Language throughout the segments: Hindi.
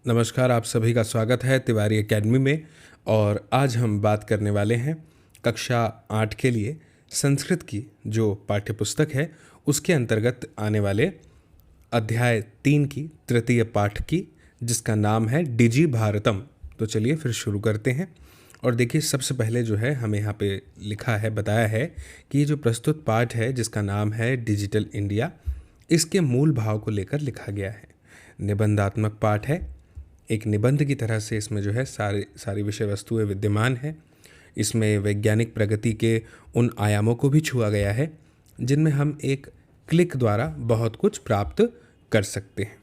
नमस्कार, आप सभी का स्वागत है तिवारी एकेडमी में। और आज हम बात करने वाले हैं कक्षा 8 के लिए संस्कृत की जो पाठ्यपुस्तक है उसके अंतर्गत आने वाले अध्याय 3 की तृतीय पाठ की, जिसका नाम है डिजी भारतम। तो चलिए फिर शुरू करते हैं। और देखिए, सबसे पहले जो है हमें यहाँ पे लिखा है, बताया है कि ये जो प्रस्तुत पाठ है जिसका नाम है डिजिटल इंडिया, इसके मूल भाव को लेकर लिखा गया है। निबंधात्मक पाठ है, एक निबंध की तरह से इसमें जो है सारी विषय वस्तुएं विद्यमान है। इसमें वैज्ञानिक प्रगति के उन आयामों को भी छुआ गया है जिनमें हम एक क्लिक द्वारा बहुत कुछ प्राप्त कर सकते हैं।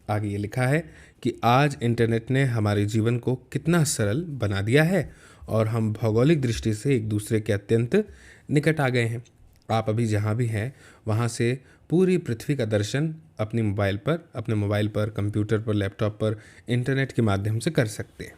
आगे ये लिखा है कि आज इंटरनेट ने हमारे जीवन को कितना सरल बना दिया है और हम भौगोलिक दृष्टि से एक दूसरे के अत्यंत निकट आ गए हैं। आप अभी जहाँ भी हैं वहाँ से पूरी पृथ्वी का दर्शन अपने मोबाइल पर, कंप्यूटर पर, लैपटॉप पर, इंटरनेट के माध्यम से कर सकते हैं।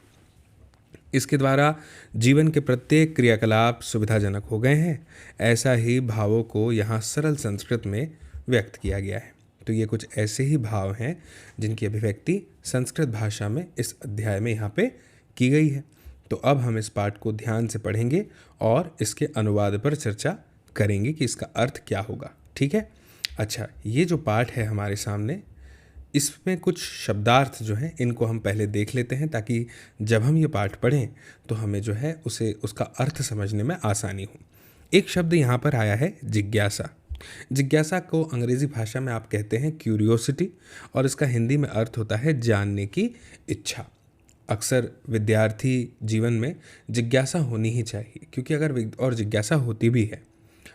इसके द्वारा जीवन के प्रत्येक क्रियाकलाप सुविधाजनक हो गए हैं। ऐसा ही भावों को यहाँ सरल संस्कृत में व्यक्त किया गया है। तो ये कुछ ऐसे ही भाव हैं जिनकी अभिव्यक्ति संस्कृत भाषा में इस अध्याय में यहाँ पे की गई है। तो अब हम इस पाठ को ध्यान से पढ़ेंगे और इसके अनुवाद पर चर्चा करेंगे कि इसका अर्थ क्या होगा। ठीक है? अच्छा, ये जो पाठ है हमारे सामने, इसमें कुछ शब्दार्थ जो हैं इनको हम पहले देख लेते हैं, ताकि जब हम ये पाठ पढ़ें तो हमें जो है उसका अर्थ समझने में आसानी हो। एक शब्द यहाँ पर आया है जिज्ञासा। जिज्ञासा को अंग्रेजी भाषा में आप कहते हैं क्यूरियोसिटी, और इसका हिंदी में अर्थ होता है जानने की इच्छा। अक्सर विद्यार्थी जीवन में जिज्ञासा होनी ही चाहिए, क्योंकि और जिज्ञासा होती भी है।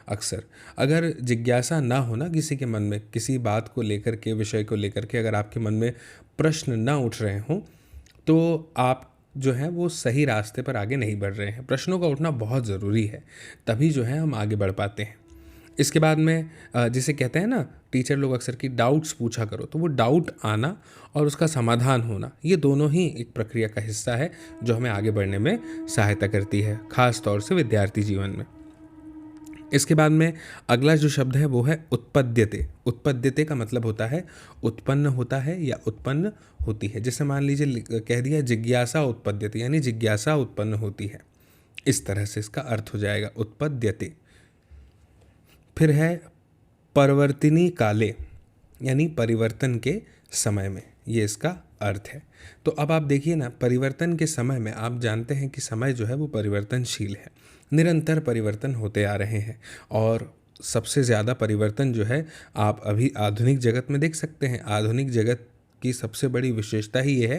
अक्सर अगर जिज्ञासा ना होना किसी के मन में, किसी बात को लेकर के, विषय को लेकर के अगर आपके मन में प्रश्न ना उठ रहे हों, तो आप जो है वो सही रास्ते पर आगे नहीं बढ़ रहे हैं। प्रश्नों का उठना बहुत ज़रूरी है, तभी जो है हम आगे बढ़ पाते हैं। इसके बाद में जिसे कहते हैं ना, टीचर लोग अक्सर की डाउट्स पूछा करो, तो वो डाउट आना और उसका समाधान होना, ये दोनों ही एक प्रक्रिया का हिस्सा है जो हमें आगे बढ़ने में सहायता करती है, खास तौर से विद्यार्थी जीवन में। इसके बाद में अगला जो शब्द है वो है उत्पद्यते। उत्पद्यते का मतलब होता है उत्पन्न होता है या उत्पन्न होती है। जैसे मान लीजिए कह दिया जिज्ञासा उत्पद्यते, यानी जिज्ञासा उत्पन्न होती है। इस तरह से इसका अर्थ हो जाएगा उत्पद्यते। फिर है परिवर्तिनी काले, यानी परिवर्तन के समय में, ये इसका अर्थ है। तो अब आप देखिए ना, परिवर्तन के समय में आप जानते हैं कि समय जो है वो परिवर्तनशील है, निरंतर परिवर्तन होते आ रहे हैं। और सबसे ज़्यादा परिवर्तन जो है आप अभी आधुनिक जगत में देख सकते हैं। आधुनिक जगत की सबसे बड़ी विशेषता ही ये है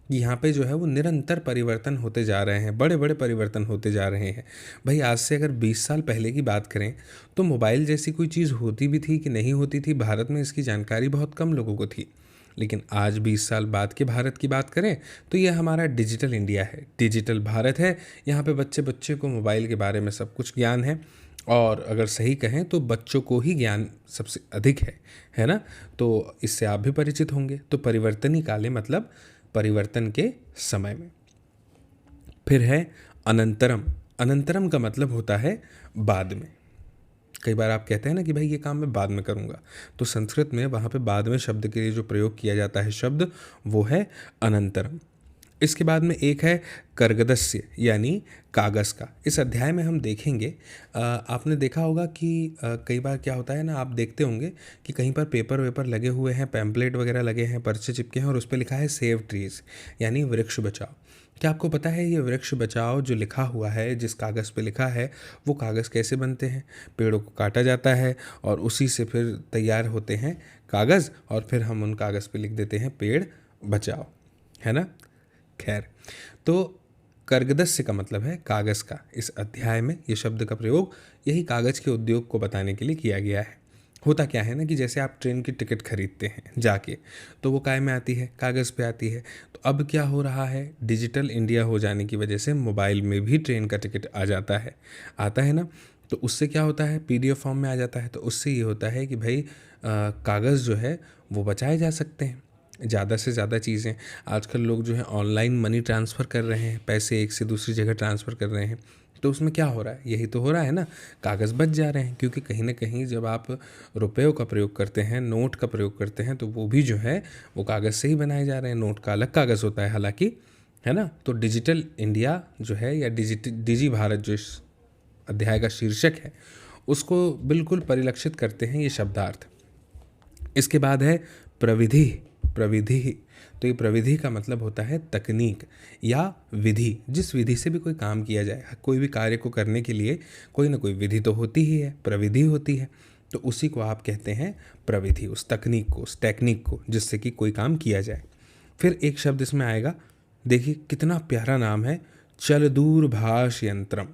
कि यहाँ पे जो है वो निरंतर परिवर्तन होते जा रहे हैं, बड़े बड़े परिवर्तन होते जा रहे हैं। भाई, आज से अगर 20 साल पहले की बात करें तो मोबाइल जैसी कोई चीज़ होती भी थी कि नहीं होती थी, भारत में इसकी जानकारी बहुत कम लोगों को थी। लेकिन आज 20 साल बाद के भारत की बात करें तो यह हमारा डिजिटल इंडिया है, डिजिटल भारत है। यहाँ पे बच्चे बच्चे को मोबाइल के बारे में सब कुछ ज्ञान है, और अगर सही कहें तो बच्चों को ही ज्ञान सबसे अधिक है ना? तो इससे आप भी परिचित होंगे। तो परिवर्तनी काले मतलब परिवर्तन के समय में। फिर है अनंतरम। अनंतरम का मतलब होता है बाद में। कई बार आप कहते हैं ना कि भाई ये काम मैं बाद में करूँगा, तो संस्कृत में वहाँ पे बाद में शब्द के लिए जो प्रयोग किया जाता है शब्द, वो है अनंतरम। इसके बाद में एक है कर्गदस्य, यानी कागज़ का। इस अध्याय में हम देखेंगे, आपने देखा होगा कि कई बार क्या होता है ना, आप देखते होंगे कि कहीं पर पेपर वेपर लगे हुए हैं, पैम्पलेट वगैरह लगे हैं, पर्चे चिपके हैं और उस पर लिखा है सेव ट्रीज, यानी वृक्ष बचाओ। क्या आपको पता है ये वृक्ष बचाओ जो लिखा हुआ है, जिस कागज़ पे लिखा है, वो कागज़ कैसे बनते हैं? पेड़ों को काटा जाता है और उसी से फिर तैयार होते हैं कागज़, और फिर हम उन कागज़ पे लिख देते हैं पेड़ बचाओ, है ना? खैर, तो कर्गदस्य का मतलब है कागज़ का। इस अध्याय में ये शब्द का प्रयोग यही कागज़ के उद्योग को बताने के लिए किया गया है। होता क्या है ना कि जैसे आप ट्रेन की टिकट खरीदते हैं जाके, तो वो काय में आती है? कागज़ पे आती है। तो अब क्या हो रहा है, डिजिटल इंडिया हो जाने की वजह से मोबाइल में भी ट्रेन का टिकट आ जाता है, आता है ना? तो उससे क्या होता है, पीडीएफ फॉर्म में आ जाता है। तो उससे ये होता है कि भाई कागज़ जो है वो बचाए जा सकते हैं। ज़्यादा से ज़्यादा चीज़ें आजकल लोग जो है ऑनलाइन मनी ट्रांसफ़र कर रहे हैं, पैसे एक से दूसरी जगह ट्रांसफ़र कर रहे हैं। तो उसमें क्या हो रहा है, यही तो हो रहा है ना, कागज़ बच जा रहे हैं। क्योंकि कहीं ना कहीं जब आप रुपयों का प्रयोग करते हैं, नोट का प्रयोग करते हैं, तो वो भी जो है वो कागज़ से ही बनाए जा रहे हैं। नोट का अलग कागज़ होता है हालांकि, है ना। तो डिजिटल इंडिया जो है या डिजी भारत जो इस अध्याय का शीर्षक है, उसको बिल्कुल परिलक्षित करते हैं ये शब्दार्थ। इसके बाद है प्रविधि। प्रविधि, तो ये प्रविधि का मतलब होता है तकनीक या विधि। जिस विधि से भी कोई काम किया जाए, कोई भी कार्य को करने के लिए कोई ना कोई विधि तो होती ही है, प्रविधि होती है। तो उसी को आप कहते हैं प्रविधि, उस तकनीक को, उस टेक्निक को जिससे कि कोई काम किया जाए। फिर एक शब्द इसमें आएगा, देखिए कितना प्यारा नाम है, चल दूरभाष यंत्रम,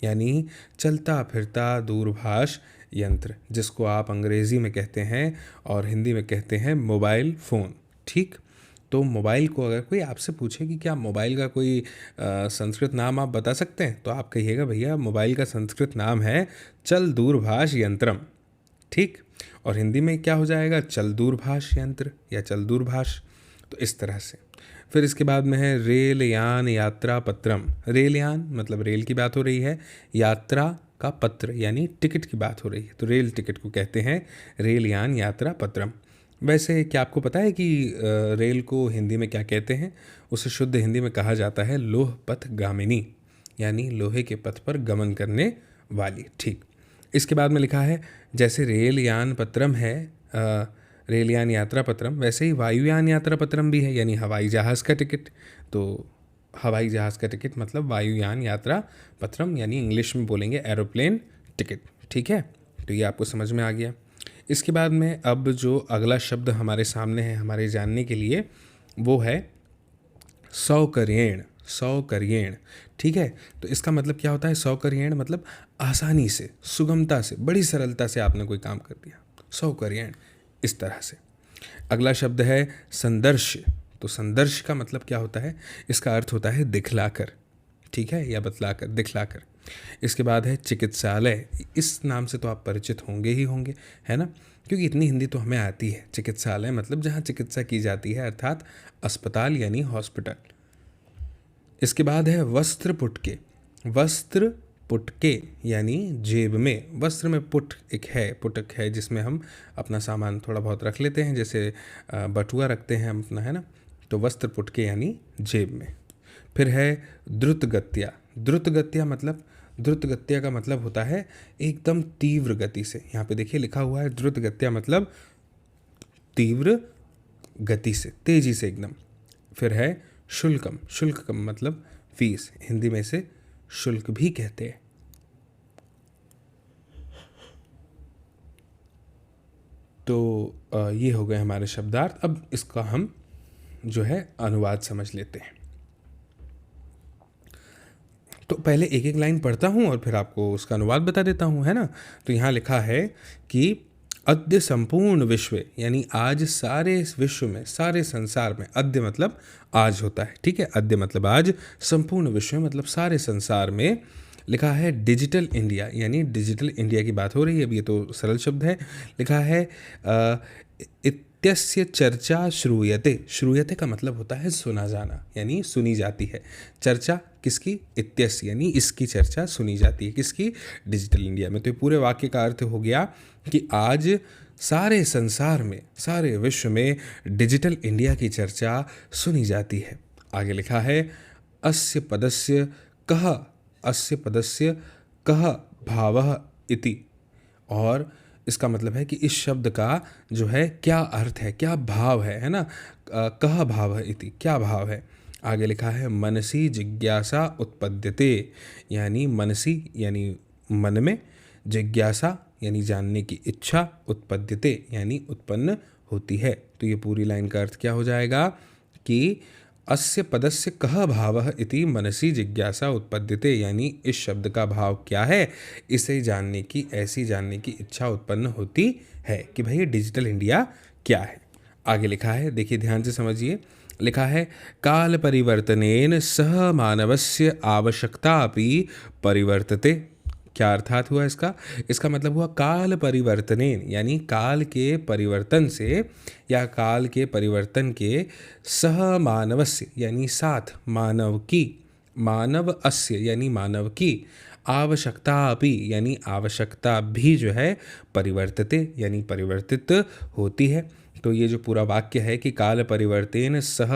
यानी चलता फिरता दूरभाष यंत्र, जिसको आप अंग्रेज़ी में कहते हैं और हिंदी में कहते हैं मोबाइल फ़ोन। ठीक, तो मोबाइल को अगर कोई आपसे पूछे कि क्या मोबाइल का कोई संस्कृत नाम आप बता सकते हैं, तो आप कहिएगा भैया मोबाइल का संस्कृत नाम है चल दूरभाष यंत्रम। ठीक, और हिंदी में क्या हो जाएगा, चल दूरभाष यंत्र या चल दूरभाष। तो इस तरह से। फिर इसके बाद में है रेल यान यात्रा पत्रम। रेल यान मतलब रेल की बात हो रही है, यात्रा का पत्र यानी टिकट की बात हो रही है, तो रेल टिकट को कहते हैं रेल यान यात्रा पत्रम। वैसे क्या आपको पता है कि रेल को हिंदी में क्या कहते हैं? उसे शुद्ध हिंदी में कहा जाता है लोह पथ गामिनी, यानी लोहे के पथ पर गमन करने वाली। ठीक, इसके बाद में लिखा है जैसे रेल यान पत्रम है, रेल यान यात्रा पत्रम, वैसे ही वायुयान यात्रा पत्रम भी है, यानी हवाई जहाज़ का टिकट। तो हवाई जहाज़ का टिकट मतलब वायुयान यात्रा पत्रम, यानी इंग्लिश में बोलेंगे एरोप्लेन टिकट। ठीक है, तो ये आपको समझ में आ गया। इसके बाद में अब जो अगला शब्द हमारे सामने है हमारे जानने के लिए, वो है सौकर्येण। सौकर्येण, ठीक है। तो इसका मतलब क्या होता है, सौकर्येण मतलब आसानी से, सुगमता से, बड़ी सरलता से आपने कोई काम कर दिया, सौकर्येण, इस तरह से। अगला शब्द है संदर्श। तो संदर्श का मतलब क्या होता है, इसका अर्थ होता है दिखलाकर, ठीक है, या बतलाकर, दिखलाकर। इसके बाद है चिकित्सालय। इस नाम से तो आप परिचित होंगे ही होंगे, है ना, क्योंकि इतनी हिंदी तो हमें आती है। चिकित्सालय मतलब जहाँ चिकित्सा की जाती है, अर्थात अस्पताल यानी हॉस्पिटल। इसके बाद है वस्त्र पुटके। वस्त्र पुटके यानी जेब में, वस्त्र में पुट एक है, पुटक है जिसमें हम अपना सामान थोड़ा बहुत रख लेते हैं, जैसे बटुआ रखते हैं हम अपना, है ना। तो वस्त्र पुटके यानी जेब में। फिर है द्रुत गत्या। द्रुत गत्या मतलब, द्रुत गत्या का मतलब होता है एकदम तीव्र गति से। यहाँ पे देखिए लिखा हुआ है द्रुत गत्या मतलब तीव्र गति से, तेजी से एकदम। फिर है शुल्कम। शुल्कम मतलब फीस, हिंदी में इसे शुल्क भी कहते हैं। तो ये हो गए हमारे शब्दार्थ। अब इसका हम जो है अनुवाद समझ लेते हैं। तो पहले एक एक लाइन पढ़ता हूँ और फिर आपको उसका अनुवाद बता देता हूँ, है ना। तो यहाँ लिखा है कि अद्य संपूर्ण विश्व, यानी आज सारे इस विश्व में, सारे संसार में, अद्य मतलब आज होता है, ठीक है, अद्य मतलब आज, संपूर्ण विश्व में मतलब सारे संसार में, लिखा है डिजिटल इंडिया, यानी डिजिटल इंडिया की बात हो रही है। अब ये तो सरल शब्द है। लिखा है इत्यस्य चर्चा श्रूयते। श्रूयते का मतलब होता है सुना जाना, यानी सुनी जाती है। चर्चा किसकी, इत्यस्य यानी इसकी चर्चा सुनी जाती है, किसकी, डिजिटल इंडिया में। तो ये पूरे वाक्य का अर्थ हो गया कि आज सारे संसार में, सारे विश्व में डिजिटल इंडिया की चर्चा सुनी जाती है। आगे लिखा है अस्य पदस्य कः, अस्य पदस्य कः भावः इति, और इसका मतलब है कि इस शब्द का जो है क्या अर्थ है, क्या भाव है ना। कः भावः इति, क्या भाव है। आगे लिखा है मनसी जिज्ञासा उत्पद्यते, यानी मनसी यानी मन में, जिज्ञासा यानी जानने की इच्छा, उत्पद्यते यानी उत्पन्न होती है। तो ये पूरी लाइन का अर्थ क्या हो जाएगा कि अस्य पदस्य कः भावः इति मनसी जिज्ञासा उत्पद्यते, यानी इस शब्द का भाव क्या है, इसे जानने की, ऐसी जानने की इच्छा उत्पन्न होती है कि भाई डिजिटल इंडिया क्या है। आगे लिखा है, देखिए ध्यान से समझिए, लिखा है काल परिवर्तनेन सह मानवस्य आवश्यकता अपि परिवर्तते। क्या अर्थात हुआ इसका? इसका मतलब हुआ काल परिवर्तनेन, यानी काल के परिवर्तन से या काल के परिवर्तन के सह मानवस्य यानी साथ मानव की, मानव अस्य यानी मानव की, आवश्यकता अपि यानी आवश्यकता भी जो है परिवर्तते यानी परिवर्तित होती है। तो ये जो पूरा वाक्य है कि काल परिवर्तेन सह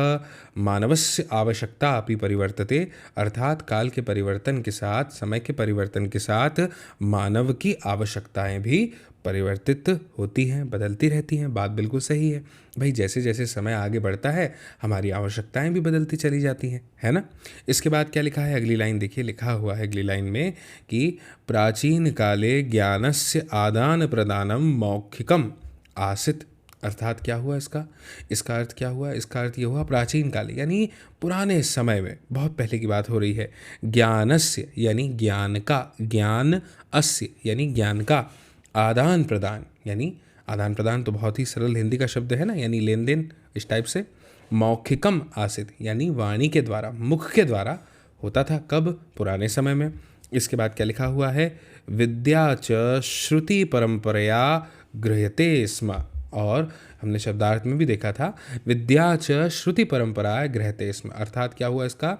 मानवस्य आवश्यकता अपि परिवर्तते, अर्थात काल के परिवर्तन के साथ, समय के परिवर्तन के साथ मानव की आवश्यकताएं भी परिवर्तित होती हैं, बदलती रहती हैं। बात बिल्कुल सही है भाई, जैसे जैसे समय आगे बढ़ता है हमारी आवश्यकताएं भी बदलती चली जाती हैं, है ना। इसके बाद क्या लिखा है, अगली लाइन देखिए, लिखा हुआ है अगली लाइन में कि प्राचीन काले ज्ञानस्य आदान प्रदानम मौखिकम आसित। अर्थात क्या हुआ इसका? इसका अर्थ क्या हुआ? इसका अर्थ ये हुआ प्राचीन काल यानी पुराने समय में, बहुत पहले की बात हो रही है। ज्ञानस्य यानी ज्ञान का, ज्ञान अस्य यानी ज्ञान का, आदान प्रदान यानी आदान प्रदान तो बहुत ही सरल हिंदी का शब्द है ना, यानी लेन देन, इस टाइप से। मौखिकम आसित यानी वाणी के द्वारा, मुख के द्वारा होता था। कब? पुराने समय में। इसके बाद क्या लिखा हुआ है, विद्या च श्रुति परंपरया गृह्यते स्म, और हमने शब्दार्थ में भी देखा था, विद्या च श्रुति परंपरा गृह्यते स्म। अर्थात क्या हुआ इसका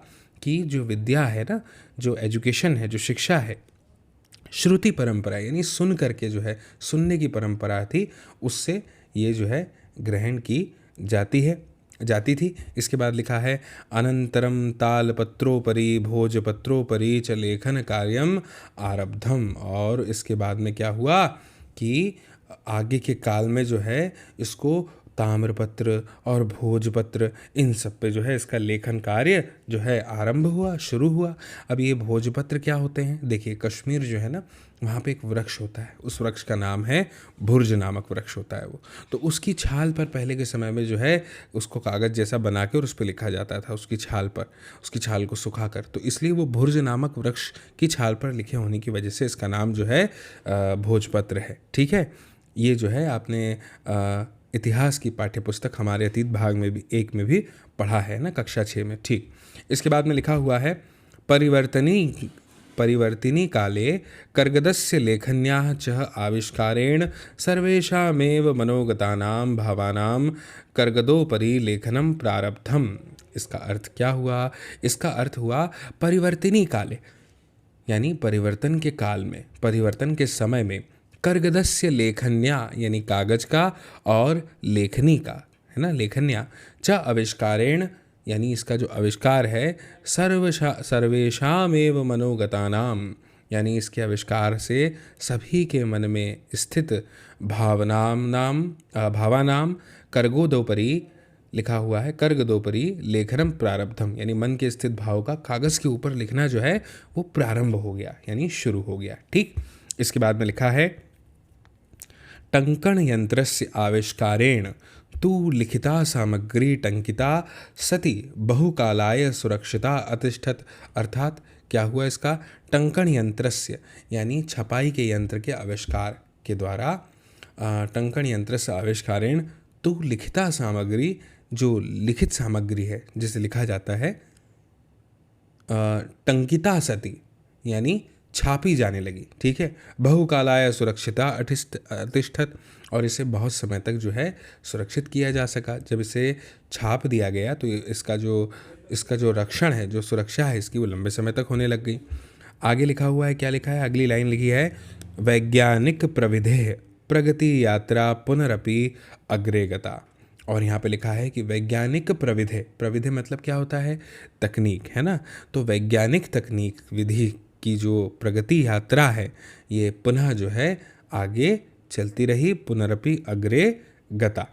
कि जो विद्या है ना, जो एजुकेशन है, जो शिक्षा है, श्रुति परंपरा यानी सुन करके जो है, सुनने की परंपरा थी, उससे ये जो है ग्रहण की जाती थी। इसके बाद लिखा है, अनंतरम तालपत्रोपरि भोजपत्रोपरि च लेखन कार्यम आरब्धम, और इसके बाद में क्या हुआ कि आगे के काल में जो है इसको ताम्रपत्र और भोजपत्र, इन सब पे जो है इसका लेखन कार्य जो है आरंभ हुआ, शुरू हुआ। अब ये भोजपत्र क्या होते हैं? देखिए, कश्मीर जो है ना, वहाँ पे एक वृक्ष होता है, उस वृक्ष का नाम है भुर्ज नामक वृक्ष होता है वो। तो उसकी छाल पर पहले के समय में जो है उसको कागज़ जैसा बना के और उस पर लिखा जाता था, उसकी छाल पर, उसकी छाल को सुखा कर। तो इसलिए वो भुर्ज नामक वृक्ष की छाल पर लिखे होने की वजह से इसका नाम जो है भोजपत्र है। ठीक है, ये जो है आपने इतिहास की पाठ्यपुस्तक हमारे अतीत भाग में भी, एक में भी पढ़ा है ना, कक्षा 6 में। ठीक, इसके बाद में लिखा हुआ है, परिवर्तिनी काले कर्गदस्य लेखन्याः च आविष्कारेण सर्वेषामेव मनोगतानां भावानां कर्गदोपरि लेखनम प्रारब्धम। इसका अर्थ क्या हुआ? इसका अर्थ हुआ परिवर्तिनी काले यानी परिवर्तन के काल में, परिवर्तन के समय में, कर्गदस्य लेखन्या यानी कागज का, और लेखनी का, है ना, लेखन्या, च आविष्कारेण यानी इसका जो आविष्कार है, सर्वेषामेव मनोगतानाम यानी इसके आविष्कार से सभी के मन में स्थित भावानाम कर्गदोपरि लिखा हुआ है, कर्गदोपरि लेखनम प्रारब्धम यानी मन के स्थित भाव का कागज़ के ऊपर लिखना जो है वो प्रारंभ हो गया यानी शुरू हो गया। ठीक, इसके बाद में लिखा है, टंकण यंत्रस्य आविष्कारेण तु लिखिता सामग्री टंकिता सती बहुकालाय सुरक्षिता अतिष्ठत। अर्थात क्या हुआ इसका? टंकण यंत्रस्य यानी छपाई के यंत्र के आविष्कार के द्वारा, टंकण यंत्र से आविष्कारेण तु लिखिता सामग्री, जो लिखित सामग्री है जिसे लिखा जाता है, टंकिता सती यानी छापी जाने लगी। ठीक है, बहुकालाय सुरक्षिता अतिष्ठत, और इसे बहुत समय तक जो है सुरक्षित किया जा सका। जब इसे छाप दिया गया तो इसका जो रक्षण है, जो सुरक्षा है इसकी, वो लंबे समय तक होने लग गई। आगे लिखा हुआ है, क्या लिखा है? अगली लाइन लिखी है, वैज्ञानिक प्रविधेः प्रगति यात्रा पुनरपि अग्रे गता। और यहाँ पे लिखा है कि वैज्ञानिक प्रविधे मतलब क्या होता है? तकनीक, है ना। तो वैज्ञानिक तकनीक विधि की जो प्रगति यात्रा है, ये पुनः जो है आगे चलती रही, पुनरपि अग्रे गता।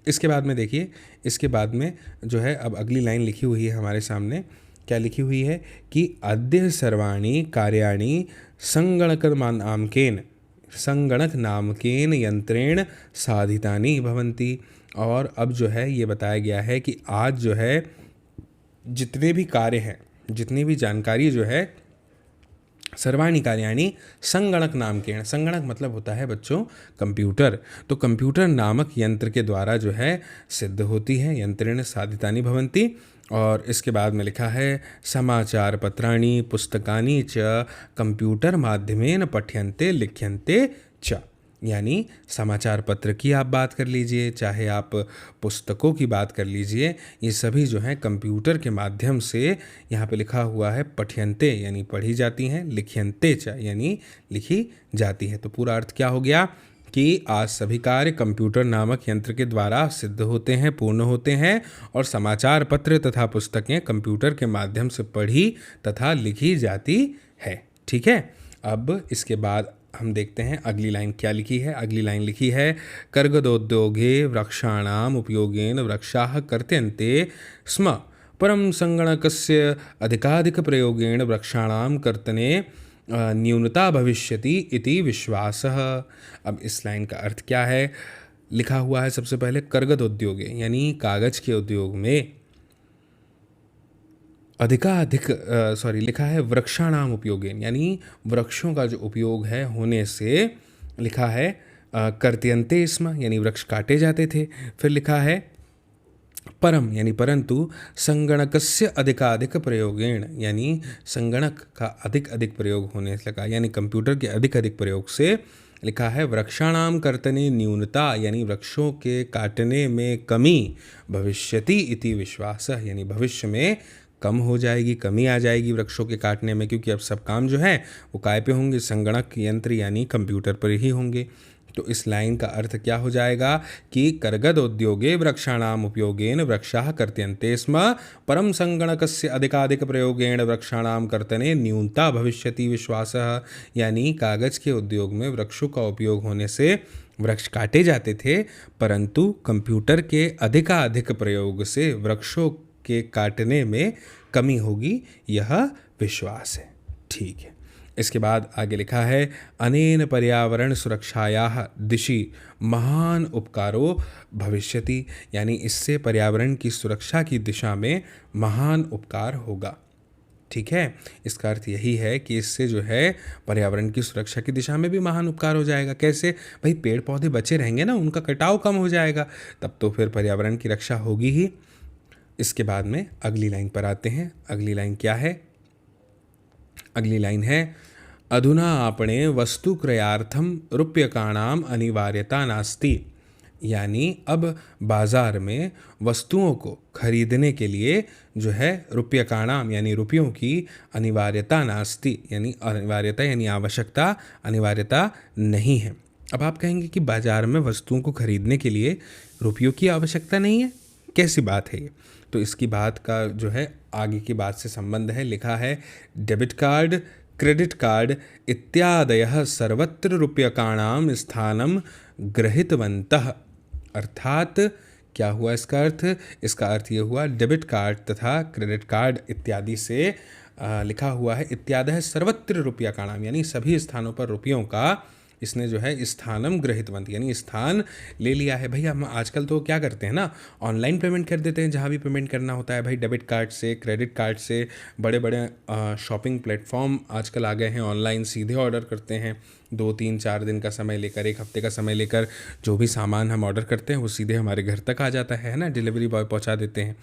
इसके बाद में देखिए, इसके बाद में जो है अब अगली लाइन लिखी हुई है हमारे सामने, क्या लिखी हुई है कि अद्य सर्वाणि कार्याणि संगणक नामकेन यंत्रेण साधितानि भवन्ति। और अब जो है ये बताया गया है कि आज जो है जितने भी कार्य हैं, जितनी भी जानकारी जो है, सर्वाणि कार्याणि संगणक नामकेन, संगणक मतलब होता है बच्चों कंप्यूटर, तो कंप्यूटर नामक यंत्र के द्वारा जो है सिद्ध होती है, यंत्रेण साधितानि भवन्ति, और इसके बाद में लिखा है समाचार पत्राणि पुस्तकानि च कंप्यूटर माध्यमेन पठ्यन्ते लिख्यन्ते च। यानी समाचार पत्र की आप बात कर लीजिए, चाहे आप पुस्तकों की बात कर लीजिए, ये सभी जो हैं कंप्यूटर के माध्यम से, यहाँ पे लिखा हुआ है पठ्यन्ते यानी पढ़ी जाती हैं, लिख्यन्ते च यानी लिखी जाती हैं। तो पूरा अर्थ क्या हो गया कि आज सभी कार्य कंप्यूटर नामक यंत्र के द्वारा सिद्ध होते हैं, पूर्ण होते हैं, और समाचार पत्र तथा पुस्तकें कंप्यूटर के माध्यम से पढ़ी तथा लिखी जाती है। ठीक है, अब इसके बाद हम देखते हैं अगली लाइन क्या लिखी है। अगली लाइन लिखी है कर्गदोद्योगे वृक्षाणाम उपयोगेन वृक्षाः कर्त्यन्ते स्म परम संगणकस्य अधिकाधिक प्रयोगेण वृक्षाणाम कर्तने न्यूनता भविष्यति इति विश्वासः। अब इस लाइन का अर्थ क्या है? लिखा हुआ है सबसे पहले कर्गद उद्योगे यानी कागज के उद्योग में अधिकाधिक लिखा है वृक्षाणाम उपयोगेन यानी वृक्षों का जो उपयोग है होने से, लिखा है कर्त्यन्ते स्म यानी वृक्ष काटे जाते थे। फिर लिखा है परम यानी परंतु संगणकस्य अधिकाधिक प्रयोगेण यानी संगणक का अधिक अधिक प्रयोग होने से लगा, यानी कंप्यूटर के अधिक अधिक प्रयोग से। लिखा है वृक्षाणाम कर्तने न्यूनता यानी वृक्षों के काटने में कमी, भविष्यति इति विश्वासः यानी भविष्य में कम हो जाएगी, कमी आ जाएगी वृक्षों के काटने में, क्योंकि अब सब काम जो है वो काय पे होंगे, संगणक यंत्र यानी कंप्यूटर पर ही होंगे। तो इस लाइन का अर्थ क्या हो जाएगा कि कर्गद उद्योगे वृक्षाणाम उपयोगेन वृक्षाः कर्त्यन्ते स्म परम संगणकस्य अधिकाधिक प्रयोगेण वृक्षाणाम कर्तने न्यूनता भविष्यति विश्वासः यानी कागज के उद्योग में वृक्षों का उपयोग होने से वृक्ष काटे जाते थे, परंतु कंप्यूटर के अधिकाधिक प्रयोग से वृक्षों के काटने में कमी होगी, यह विश्वास है। ठीक है, इसके बाद आगे लिखा है अनेन पर्यावरण सुरक्षायाः दिशि महान उपकारो भविष्यति यानी इससे पर्यावरण की सुरक्षा की दिशा में महान उपकार होगा। ठीक है, इसका अर्थ यही है कि इससे जो है पर्यावरण की सुरक्षा की दिशा में भी महान उपकार हो जाएगा। कैसे भाई? पेड़ पौधे बचे रहेंगे ना, उनका कटाव कम हो जाएगा, तब तो फिर पर्यावरण की रक्षा होगी ही। इसके बाद में अगली लाइन पर आते हैं। अगली लाइन क्या है? अगली लाइन है अधुना आपणे वस्तु क्रयार्थम रूप्यकाणाम अनिवार्यता नास्ति यानी अब बाजार में वस्तुओं को खरीदने के लिए जो है रूप्यकाणाम यानी रुपयों की अनिवार्यता नास्ति यानी अनिवार्यता यानी आवश्यकता, अनिवार्यता नहीं है। अब आप कहेंगे कि बाजार में वस्तुओं को खरीदने के लिए रुपयों की आवश्यकता नहीं है, कैसी बात है ये? तो इसकी बात का जो है आगे की बात से संबंध है। लिखा है डेबिट कार्ड, क्रेडिट कार्ड इत्यादयः सर्वत्र रूप्यकाणां स्थानं गृहीतवन्तः। अर्थात क्या हुआ इसका अर्थ? इसका अर्थ ये हुआ डेबिट कार्ड तथा क्रेडिट कार्ड इत्यादि से लिखा हुआ है इत्यादयः सर्वत्र रूप्यकाणां यानी सभी स्थानों पर रुपयों का इसने जो है स्थानम गृहीतवंत यानी स्थान ले लिया है। भैया हम आजकल तो क्या करते हैं ना, ऑनलाइन पेमेंट कर देते हैं जहाँ भी पेमेंट करना होता है भाई, डेबिट कार्ड से, क्रेडिट कार्ड से। बड़े बड़े शॉपिंग प्लेटफॉर्म आजकल आ गए हैं, ऑनलाइन सीधे ऑर्डर करते हैं, 2-3-4 दिन का समय लेकर, 1 हफ्ते का समय लेकर जो भी सामान हम ऑर्डर करते हैं वो सीधे हमारे घर तक आ जाता है ना, डिलीवरी बॉय पहुँचा देते हैं।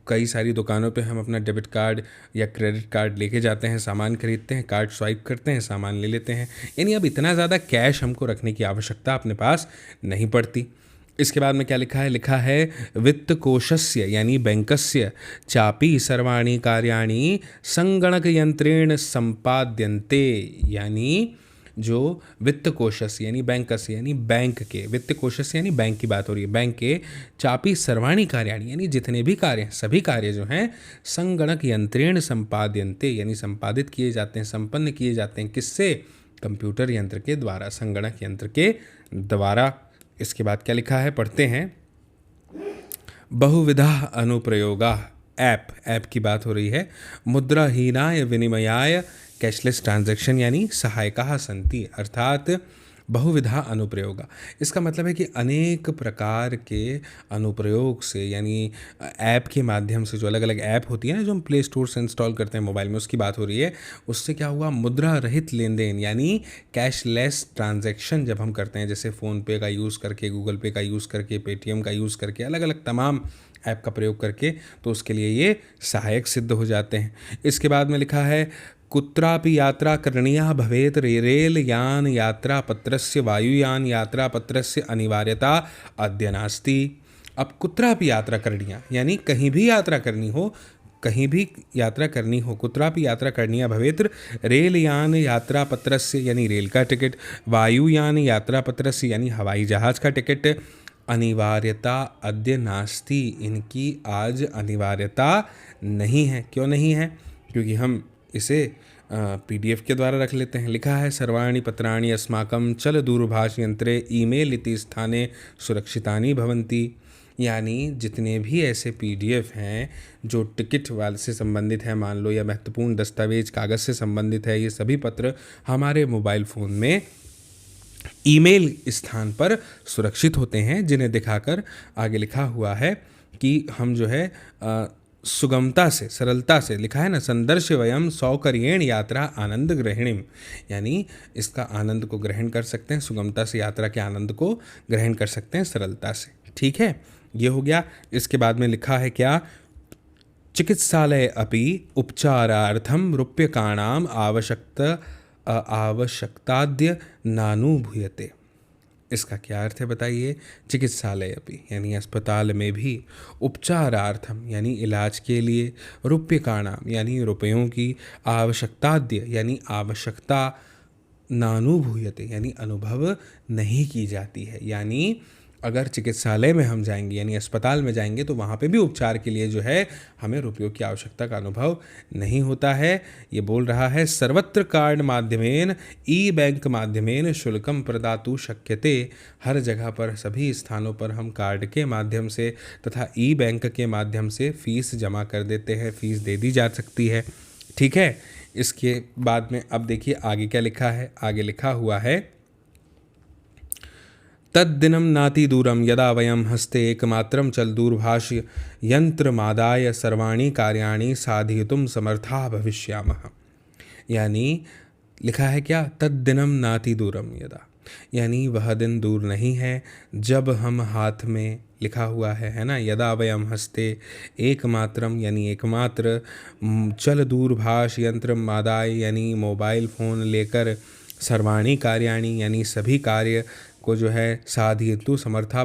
कई सारी दुकानों पे हम अपना डेबिट कार्ड या क्रेडिट कार्ड लेके जाते हैं, सामान खरीदते हैं, कार्ड स्वाइप करते हैं, सामान ले लेते हैं। यानी अब इतना ज़्यादा कैश हमको रखने की आवश्यकता अपने पास नहीं पड़ती। इसके बाद में क्या लिखा है? लिखा है वित्त कोशस्य यानी बैंकस्य चापी सर्वाणि कार्याणि संगणक यंत्रेण संपाद्यन्ते यानी जो वित्त कोशस यानी बैंकस यानी बैंक के, वित्त कोशस यानी बैंक की बात हो रही है, बैंक के चापी सर्वाणी कार्याणि यानी जितने भी कार्य हैं, सभी कार्य जो हैं संगणक यंत्रेण संपाद्यन्ते यानी संपादित किए जाते हैं, संपन्न किए जाते हैं। किससे? कंप्यूटर यंत्र के द्वारा, संगणक यंत्र के द्वारा। इसके बाद क्या लिखा है? पढ़ते हैं बहुविधा अनुप्रयोगा ऐप की बात हो रही है। मुद्राहीनाय विनिमयाय कैशलेस ट्रांजैक्शन यानी सहायकाः सन्ति अर्थात बहुविधा अनुप्रयोगा। इसका मतलब है कि अनेक प्रकार के अनुप्रयोग से यानी ऐप के माध्यम से, जो अलग अलग ऐप होती है ना जो हम प्ले स्टोर से इंस्टॉल करते हैं मोबाइल में, उसकी बात हो रही है। उससे क्या हुआ? मुद्रा रहित लेन देन यानी कैशलेस ट्रांजैक्शन जब हम करते हैं, जैसे फ़ोनपे का यूज़ करके, गूगल पे का यूज़ करके, पेटीएम का यूज़ करके, अलग अलग तमाम ऐप का प्रयोग करके, तो उसके लिए ये सहायक सिद्ध हो जाते हैं। इसके बाद में लिखा है कुत्रापि यात्रा करणीया भवेत रेल यान यात्रा पत्रस्य वायुयान यात्रा पत्रस्य अनिवार्यता अद्य नास्ति। अब कुत्रापि यात्रा करणीया यानी कहीं भी यात्रा करनी हो, कहीं भी यात्रा करनी हो, कुत्रापि यात्रा करणीया भवेत रेल यान यात्रा पत्रस्य यानी रेल का टिकट, वायुयान यात्रा पत्रस्य यानी हवाई जहाज का टिकट, अनिवार्यता अद्य नास्ति, इनकी आज अनिवार्यता नहीं है। क्यों नहीं है? क्योंकि हम इसे PDF के द्वारा रख लेते हैं। लिखा है सर्वाणि पत्राणि अस्माकं चल दूरभाष यंत्रे ईमेल इति स्थाने सुरक्षितानि भवन्ति। यानी जितने भी ऐसे PDF हैं जो टिकट वाले से संबंधित हैं, मान लो, या महत्वपूर्ण दस्तावेज कागज़ से संबंधित है, ये सभी पत्र हमारे मोबाइल फ़ोन में ईमेल स्थान पर सुरक्षित होते हैं, जिन्हें दिखाकर आगे लिखा हुआ है कि हम जो है सुगमता से, सरलता से, लिखा है ना, संदर्श वयम सौकर्येण यात्रा आनंद ग्रहणीम, यानी इसका आनंद को ग्रहण कर सकते हैं, सुगमता से यात्रा के आनंद को ग्रहण कर सकते हैं सरलता से। ठीक है, ये हो गया। इसके बाद में लिखा है क्या, चिकित्सालय अपि उपचारार्थम रूप्यकाणाम आवश्यकताद्य नानुभूयते। इसका क्या अर्थ है बताइए? चिकित्सालय अपि यानी अस्पताल में भी, उपचारार्थम यानी इलाज के लिए, रूप्यकाणाम यानी रुपयों की, आवश्यकताद्य यानी आवश्यकता, नानुभूयते यानी अनुभव नहीं की जाती है। यानी अगर चिकित्सालय में हम जाएंगे यानी अस्पताल में जाएंगे तो वहाँ पे भी उपचार के लिए जो है हमें रुपयों की आवश्यकता का अनुभव नहीं होता है। ये बोल रहा है सर्वत्र कार्ड माध्यमेन ई बैंक माध्यमेन शुल्कम प्रदातु शक्यते। हर जगह पर, सभी स्थानों पर हम कार्ड के माध्यम से तथा ई बैंक के माध्यम से फीस जमा कर देते हैं, फीस दे दी जा सकती है। ठीक है, इसके बाद में अब देखिए आगे क्या लिखा है। आगे लिखा हुआ है तद्दिनं नाति दूरम यदा वयं हस्ते एकमात्रं चल दूरभाष यंत्रमादाय सर्वाणि कार्याणि साधयितुं समर्था भविष्यामः। यानी लिखा है क्या, तद्दिनं नाति दूरम यदा, यानी वह दिन दूर नहीं है जब हम हाथ में, लिखा हुआ है ना, यदा वयम हस्ते एकमात्रम यानी एकमात्र, चल दूरभाष यंत्र मादाय यानी मोबाइल फ़ोन लेकर, सर्वाणी कार्याणी यानी सभी कार्य को जो है, साधयितु समर्था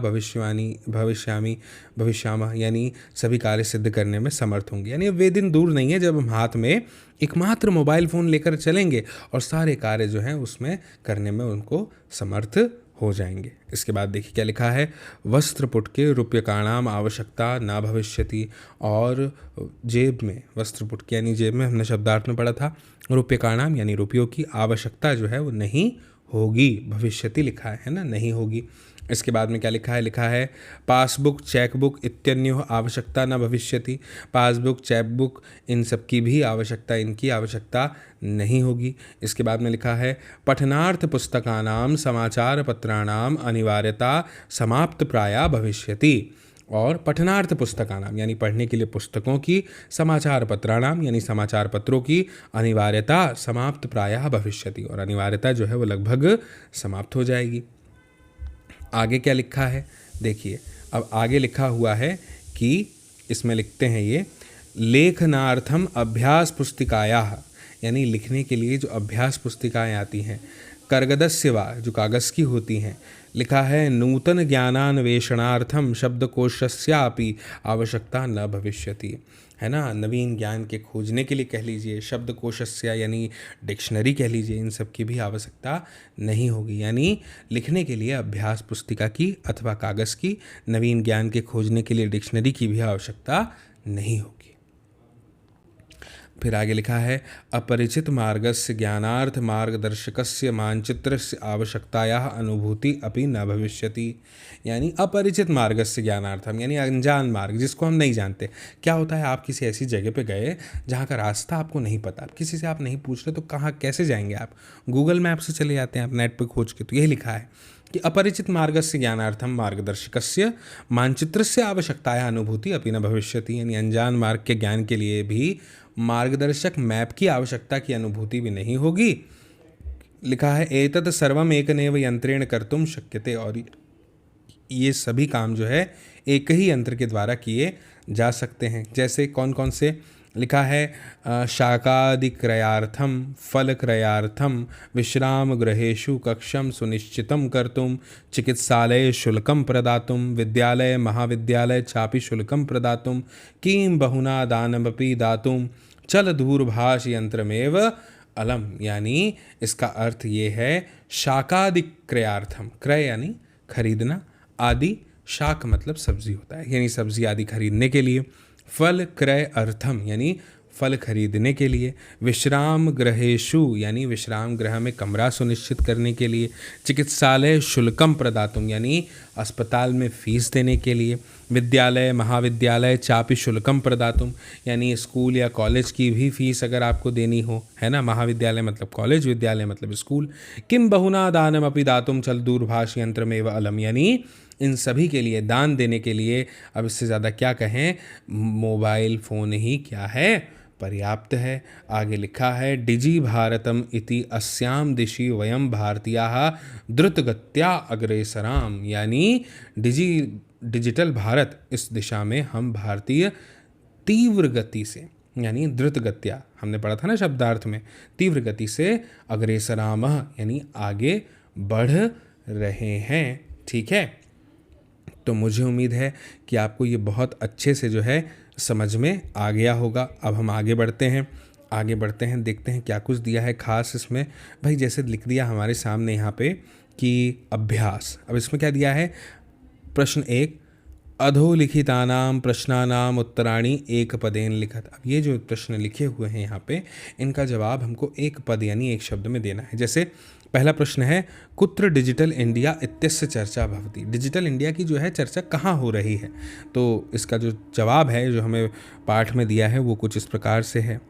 भविष्यामः यानी सभी कार्य सिद्ध करने में समर्थ होंगे। यानी वे दिन दूर नहीं है जब हम हाथ में एकमात्र मोबाइल फ़ोन लेकर चलेंगे और सारे कार्य जो हैं उसमें करने में उनको समर्थ हो जाएंगे। इसके बाद देखिए क्या लिखा है, वस्त्रपुट के रूप्यकाणाम आवश्यकता न भविष्यति। और जेब में, वस्त्रपुट के यानी जेब में, हमने शब्दार्थ में पढ़ा था, रूप्यकाणाम यानी रुपयों की आवश्यकता जो है वो नहीं होगी, भविष्यति लिखा है ना, नहीं होगी। इसके बाद में क्या लिखा है, लिखा है पासबुक चेकबुक इत्यन्योः आवश्यकता न भविष्यति। पासबुक चेकबुक इन सब की भी आवश्यकता, इनकी आवश्यकता नहीं होगी। इसके बाद में लिखा है पठनार्थ पुस्तकानां समाचार पत्राणाम अनिवार्यता समाप्त प्राया भविष्यति। और पठनार्थ पुस्तकानाम यानी पढ़ने के लिए पुस्तकों की, समाचार पत्राणाम यानी समाचार पत्रों की, अनिवार्यता समाप्त प्रायः भविष्यति, और अनिवार्यता जो है वो लगभग समाप्त हो जाएगी। आगे क्या लिखा है देखिए, अब आगे लिखा हुआ है कि इसमें लिखते हैं ये लेखनार्थम अभ्यास पुस्तिकायाः, यानी लिखने के लिए जो अभ्यास पुस्तिकाएँ आती हैं, कर्गदस्य वा जो कागज़ की होती हैं। लिखा है नूतन ज्ञानान्वेषणार्थम शब्दकोशस्यापि आवश्यकता न भविष्यति, है ना, नवीन ज्ञान के खोजने के लिए कह लीजिए, शब्दकोशस्य यानी डिक्शनरी कह लीजिए, इन सब की भी आवश्यकता नहीं होगी। यानी लिखने के लिए अभ्यास पुस्तिका की अथवा कागज़ की, नवीन ज्ञान के खोजने के लिए डिक्शनरी की भी आवश्यकता नहीं होगी। फिर आगे लिखा है अपरिचित मार्गस्य ज्ञानार्थ मार्गदर्शकस्य मानचित्रस्य आवश्यकतायाः अनुभूति अपि न भविष्यति। यानी अपरिचित मार्गस्य ज्ञानार्थम यानी अनजान मार्ग, जिसको हम नहीं जानते। क्या होता है, आप किसी ऐसी जगह पे गए जहाँ का रास्ता आपको नहीं पता, किसी से आप नहीं पूछ रहे, तो कहाँ कैसे जाएंगे आप? गूगल मैप से चले जाते हैं आप नेट पर खोज के। तो यही लिखा है कि अपरिचित मार्गस्य ज्ञानार्थम मार्गदर्शकस्य मानचित्रस्य आवश्यकतायाः अनुभूति अपि न भविष्यति। यानी अनजान मार्ग के ज्ञान के लिए भी मार्गदर्शक मैप की आवश्यकता की अनुभूति भी नहीं होगी। लिखा है एतत् सर्वम एकनेव यंत्रेण कर्तुम शक्यते, और ये सभी काम जो है एक ही यंत्र के द्वारा किए जा सकते हैं। जैसे कौन कौन से लिखा है, शाकादि क्रयार्थम, फल क्रयार्थम, विश्राम गृहेषु कक्षम सुनिश्चितं कर्तुम, चिकित्सालय शुल्कं प्रदातुम, विद्यालय महाविद्यालय चापि शुल्कं प्रदातुम, किं बहुना दानमपि दातुम, चल दूरभाष यंत्रमेव अलम। यानी इसका अर्थ ये है, शाकादि क्रयार्थम, क्रय यानी खरीदना, आदि शाक मतलब सब्जी होता है, यानी सब्जी आदि खरीदने के लिए, फल क्रय अर्थम यानी फल खरीदने के लिए, विश्राम गृहेषु यानी विश्राम गृह में कमरा सुनिश्चित करने के लिए, चिकित्सालय शुल्कम प्रदातुम यानी अस्पताल में फ़ीस देने के लिए, विद्यालय महाविद्यालय चापि शुल्कम प्रदातुम यानी स्कूल या कॉलेज की भी फ़ीस अगर आपको देनी हो, है ना, महाविद्यालय मतलब कॉलेज, विद्यालय मतलब स्कूल, किम बहुना दानमपि दातुम चल दूरभाष यंत्रमेव अलम यानी इन सभी के लिए दान देने के लिए अब इससे ज़्यादा क्या कहें, मोबाइल फ़ोन ही क्या है, पर्याप्त है। आगे लिखा है, डिजि भारतम इति अस्याम दिशि वयम भारतीयाः द्रुतगत्या अग्रेसराम यानी डिजिटल भारत, इस दिशा में हम भारतीय तीव्र गति से यानी द्रुत गत्या, हमने पढ़ा था ना शब्दार्थ में, तीव्र गति से अग्रेसराम यानी आगे बढ़ रहे हैं। ठीक है, तो मुझे उम्मीद है कि आपको ये बहुत अच्छे से जो है समझ में आ गया होगा। अब हम आगे बढ़ते हैं, देखते हैं क्या कुछ दिया है खास इसमें। भाई जैसे लिख दिया हमारे सामने यहाँ पे कि अभ्यास, अब इसमें क्या दिया है, प्रश्न 1, अधोलिखितानां प्रश्नानां उत्तराणि एक पदेन लिखत। अब ये जो प्रश्न लिखे हुए हैं यहाँ पे, इनका जवाब हमको एक पद यानी एक शब्द में देना है। जैसे पहला प्रश्न है, कुत्र डिजिटल इंडिया इत्यस्य चर्चा भवति, डिजिटल इंडिया की जो है चर्चा कहाँ हो रही है। तो इसका जो जवाब है जो हमें पाठ में दिया है वो कुछ इस प्रकार से है।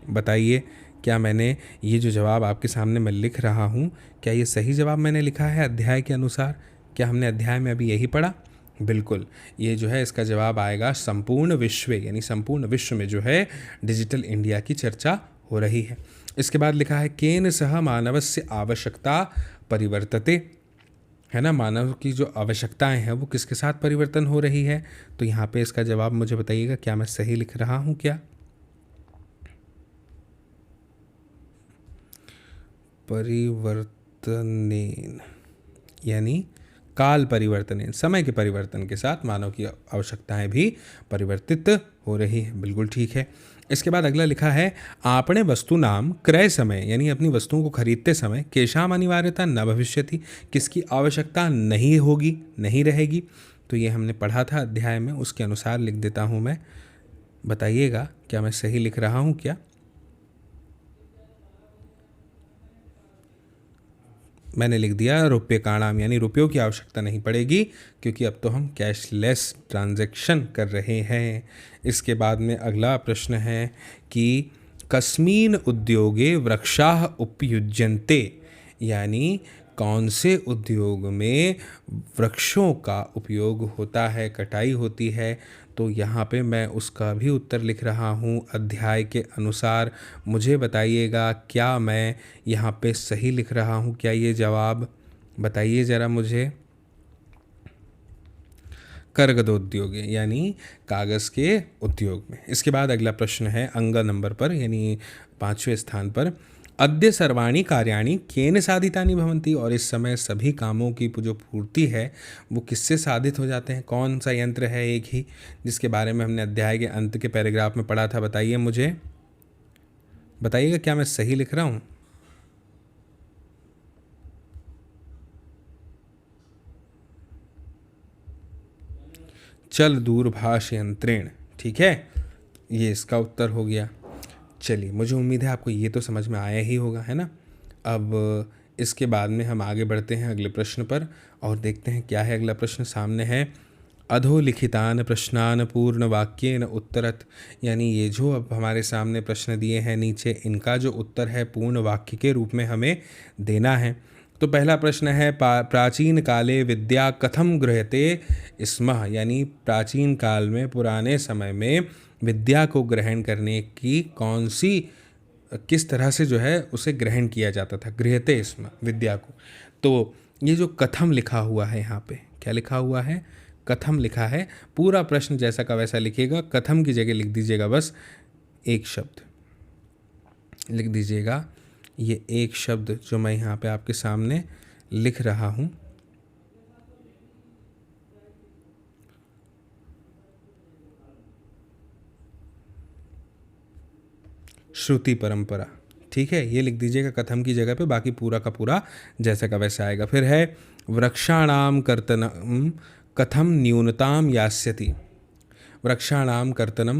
बताइए क्या मैंने ये जो जवाब आपके सामने मैं लिख रहा हूँ, क्या ये सही जवाब मैंने लिखा है अध्याय के अनुसार? क्या हमने अध्याय में अभी यही पढ़ा? बिल्कुल, ये जो है इसका जवाब आएगा संपूर्ण विश्व, यानी संपूर्ण विश्व में जो है डिजिटल इंडिया की चर्चा हो रही है। इसके बाद लिखा है, केन सह मानवस्य आवश्यकता परिवर्तते, है ना, मानव की जो आवश्यकताएं हैं वो किसके साथ परिवर्तन हो रही है। तो यहाँ पे इसका जवाब मुझे बताइएगा, क्या मैं सही लिख रहा हूँ क्या? परिवर्तनेन यानी काल परिवर्तन, समय के परिवर्तन के साथ मानव की आवश्यकताएं भी परिवर्तित हो रही है। बिल्कुल ठीक है। इसके बाद अगला लिखा है, आपणे वस्तु नाम क्रय समय यानी अपनी वस्तुओं को खरीदते समय केशाम अनिवार्यता न भविष्यति, किसकी आवश्यकता नहीं होगी, नहीं रहेगी। तो ये हमने पढ़ा था अध्याय में, उसके अनुसार लिख देता हूँ मैं। बताइएगा क्या मैं सही लिख रहा हूँ क्या? मैंने लिख दिया रुपये काणाम यानी रुपयों की आवश्यकता नहीं पड़ेगी, क्योंकि अब तो हम कैशलेस ट्रांजैक्शन कर रहे हैं। इसके बाद में अगला प्रश्न है कि कस्मीन उद्योगे वृक्षाः उपयुज्यन्ते, यानी कौन से उद्योग में वृक्षों का उपयोग होता है, कटाई होती है। तो यहाँ पे मैं उसका भी उत्तर लिख रहा हूँ अध्याय के अनुसार। मुझे बताइएगा क्या मैं यहाँ पे सही लिख रहा हूँ क्या? ये जवाब बताइए ज़रा मुझे। कर्गदोद्योग यानी कागज़ के उद्योग में। इसके बाद अगला प्रश्न है अंग नंबर पर यानी 5वें स्थान पर, अद्य सर्वाणि कार्याणि केन साधितानि भवन्ति, और इस समय सभी कामों की जो पूर्ति है वो किससे साधित हो जाते हैं? कौन सा यंत्र है एक ही, जिसके बारे में हमने अध्याय के अंत के पैराग्राफ में पढ़ा था? बताइए मुझे, बताइएगा क्या मैं सही लिख रहा हूँ? चल दूरभाष यंत्रेण, ठीक है, ये इसका उत्तर हो गया। चलिए, मुझे उम्मीद है आपको ये तो समझ में आया ही होगा, है ना। अब इसके बाद में हम आगे बढ़ते हैं अगले प्रश्न पर और देखते हैं क्या है अगला प्रश्न। सामने है, अधोलिखितान प्रश्नान पूर्ण वाक्येन उत्तरत, यानी ये जो अब हमारे सामने प्रश्न दिए हैं नीचे, इनका जो उत्तर है पूर्ण वाक्य के रूप में हमें देना है। तो पहला प्रश्न है, प्राचीन काले विद्या कथम गृह्यते स्म, यानी प्राचीन काल में, पुराने समय में विद्या को ग्रहण करने की कौन सी, किस तरह से जो है उसे ग्रहण किया जाता था, गृह्यते स्म विद्या को। तो ये जो कथम लिखा हुआ है यहाँ पे, क्या लिखा हुआ है, कथम लिखा है। पूरा प्रश्न जैसा का वैसा लिखिएगा, कथम की जगह लिख दीजिएगा बस एक शब्द लिख दीजिएगा। ये एक शब्द जो मैं यहाँ पे आपके सामने लिख रहा हूँ, श्रुति परंपरा, ठीक है, ये लिख दीजिएगा कथम की जगह पे, बाकी पूरा का पूरा जैसा का वैसा आएगा। फिर है वृक्षाणाम कर्तनम कथम न्यूनताम यास्यति, वृक्षाणाम कर्तनम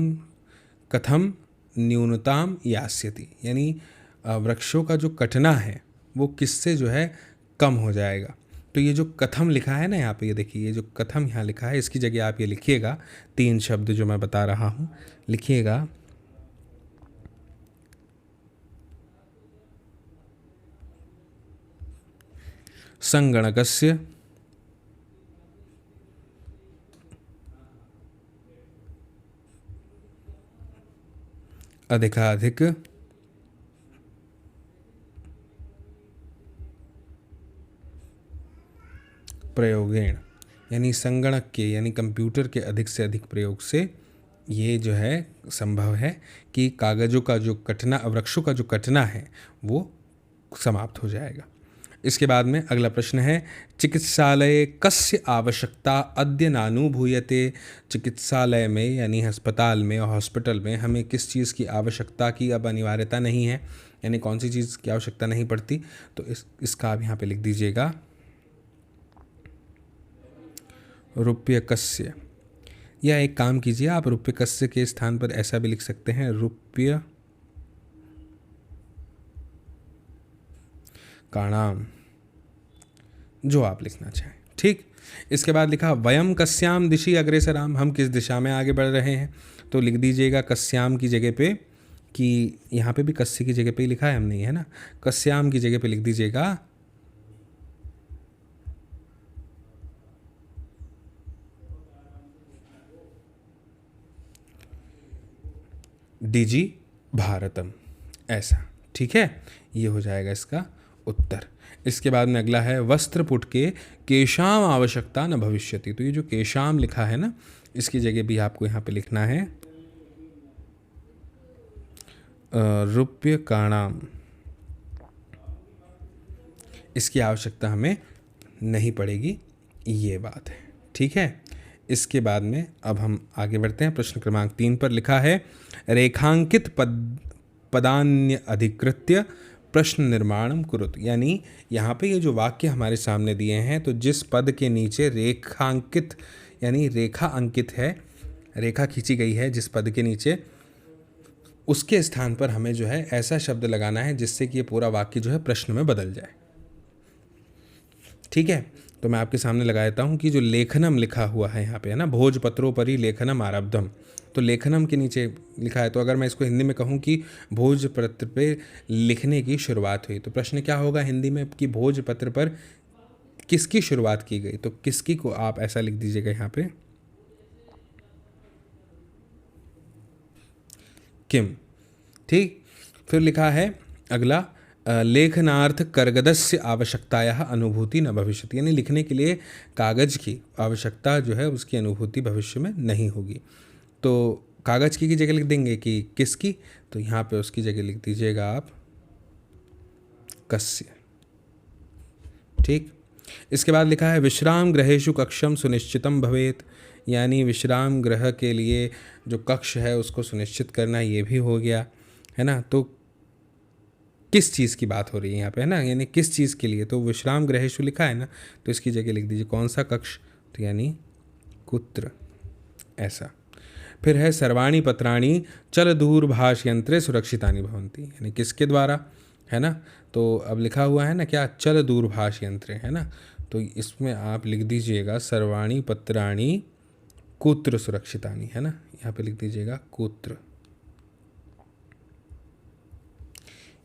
कथम न्यूनताम यास्यति, यानी वृक्षों का जो कटना है वो किससे जो है कम हो जाएगा। तो ये जो कथम लिखा है ना यहाँ पे, ये देखिए, ये जो कथम यहाँ लिखा है इसकी जगह आप ये लिखिएगा, तीन शब्द जो मैं बता रहा हूँ लिखिएगा, संगणकस्य अधिकाधिक प्रयोगेण, यानी संगणक के यानी कंप्यूटर के अधिक से अधिक प्रयोग से ये जो है संभव है कि कागज़ों का जो कटना, वृक्षों का जो कटना है वो समाप्त हो जाएगा। इसके बाद में अगला प्रश्न है, चिकित्सालय कस्य आवश्यकता अद्य नानुभूयते, चिकित्सालय में यानी अस्पताल में और हॉस्पिटल में हमें किस चीज़ की आवश्यकता की अब अनिवार्यता नहीं है, यानी कौन सी चीज़ की आवश्यकता नहीं पड़ती। तो इसका आप यहाँ पे लिख दीजिएगा रूप्यकस्य, या एक काम कीजिए आप रूप्यकस्य के स्थान पर ऐसा भी लिख सकते हैं रूप्य काणाम, जो आप लिखना चाहें, ठीक। इसके बाद लिखा वयम कस्याम दिशि अग्रेसराम, हम किस दिशा में आगे बढ़ रहे हैं। तो लिख दीजिएगा कस्याम की जगह पे, कि यहाँ पे भी कस्य की जगह पे ही लिखा है हमने, है ना, कस्याम की जगह पे लिख दीजिएगा डिजी भारतम, ऐसा, ठीक है, ये हो जाएगा इसका उत्तर। इसके बाद में अगला है वस्त्रपुट के केशाम आवश्यकता न भविष्यति, तो ये जो केशाम लिखा है ना इसकी जगह भी आपको यहाँ पे लिखना है रूप्य काणाम, इसकी आवश्यकता हमें नहीं पड़ेगी, ये बात है, ठीक है। इसके बाद में अब हम आगे बढ़ते हैं, प्रश्न क्रमांक 3 पर लिखा है रेखांकित पदान्य अधिकृत्य प्रश्न निर्माणम कुरुत, यानी यहाँ पे ये जो वाक्य हमारे सामने दिए हैं, तो जिस पद के नीचे रेखांकित यानी रेखा अंकित है, रेखा खींची गई है जिस पद के नीचे, उसके स्थान पर हमें जो है ऐसा शब्द लगाना है जिससे कि ये पूरा वाक्य जो है प्रश्न में बदल जाए, ठीक है। तो मैं आपके सामने लगा देता हूँ कि जो लेखनम लिखा हुआ है यहाँ पे, है ना, भोजपत्रोपरि लेखनम आरब्धम, तो लेखनम के नीचे लिखा है, तो अगर मैं इसको हिंदी में कहूँ कि भोजपत्र पे लिखने की शुरुआत हुई, तो प्रश्न क्या होगा हिंदी में कि भोजपत्र पर किसकी शुरुआत की गई, तो किसकी को आप ऐसा लिख दीजिएगा यहाँ पे किम, ठीक। फिर लिखा है अगला लेखनार्थ करगदस्य आवश्यकताया अनुभूति न भविष्यति, यानी लिखने के लिए कागज़ की आवश्यकता जो है उसकी अनुभूति भविष्य में नहीं होगी। तो कागज़ की जगह लिख देंगे कि किसकी, तो यहाँ पे उसकी जगह लिख दीजिएगा आप कस्य, ठीक। इसके बाद लिखा है विश्राम गृहेषु कक्षम सुनिश्चितम भवेत, यानी विश्राम गृह के लिए जो कक्ष है उसको सुनिश्चित करना, ये भी हो गया, है ना। तो किस चीज़ की बात हो रही है यहाँ पे, है ना, यानी किस चीज़ के लिए, तो विश्राम गृहेषु लिखा है ना, तो इसकी जगह लिख दीजिए कौन सा कक्ष, तो यानी कुत्र, ऐसा। फिर है सर्वाणी पत्राणी चल दूरभाष यंत्रे सुरक्षितानि भवन्ति, यानी किसके द्वारा, है ना, तो अब लिखा हुआ है ना क्या, चल दूरभाष यंत्रे, है ना, तो इसमें आप लिख दीजिएगा सर्वाणी पत्राणी कुत्र सुरक्षितानि, है ना, यहाँ पे लिख दीजिएगा कुत्र,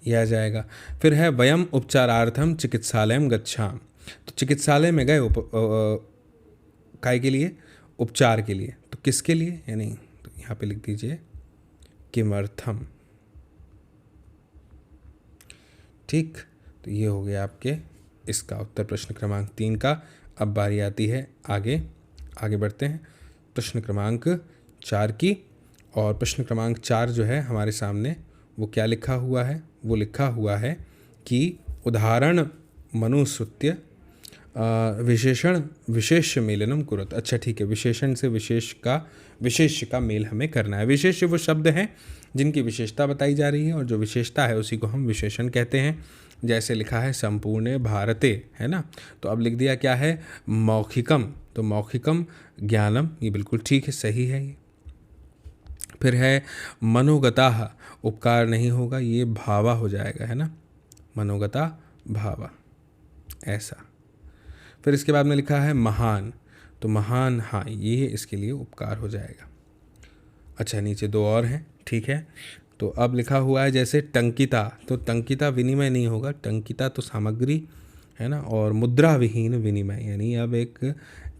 यह आ जाएगा। फिर है वयम उपचारार्थम चिकित्सालयम गच्छाम, तो चिकित्सालय में गए काय के लिए, उपचार के लिए, तो किसके लिए, यानी तो यहाँ पे लिख दीजिए किमर्थम, ठीक। तो ये हो गया आपके इसका उत्तर प्रश्न क्रमांक 3 का। अब बारी आती है आगे आगे बढ़ते हैं प्रश्न क्रमांक 4 की। और प्रश्न क्रमांक 4 जो है हमारे सामने वो क्या लिखा हुआ है, वो लिखा हुआ है कि उदाहरण मनुश्रुत्य विशेषण विशेष मेलनम कुरुत। अच्छा ठीक है, विशेषण से विशेष का मेल हमें करना है। विशेष वो शब्द हैं जिनकी विशेषता बताई जा रही है और जो विशेषता है उसी को हम विशेषण कहते हैं। जैसे लिखा है संपूर्ण भारते, है ना, तो अब लिख दिया क्या है मौखिकम, तो मौखिकम ज्ञानम, ये बिल्कुल ठीक है, सही है ये। फिर है मनोगता, उपकार नहीं होगा, ये भावा हो जाएगा, है ना, मनोगता भावा, ऐसा। फिर इसके बाद में लिखा है महान, तो महान, हाँ ये इसके लिए उपकार हो जाएगा। अच्छा नीचे दो और हैं, ठीक है। तो अब लिखा हुआ है जैसे टंकिता, तो टंकिता विनिमय नहीं होगा, टंकिता तो सामग्री है ना, और मुद्रा विहीन विनिमय, यानी अब एक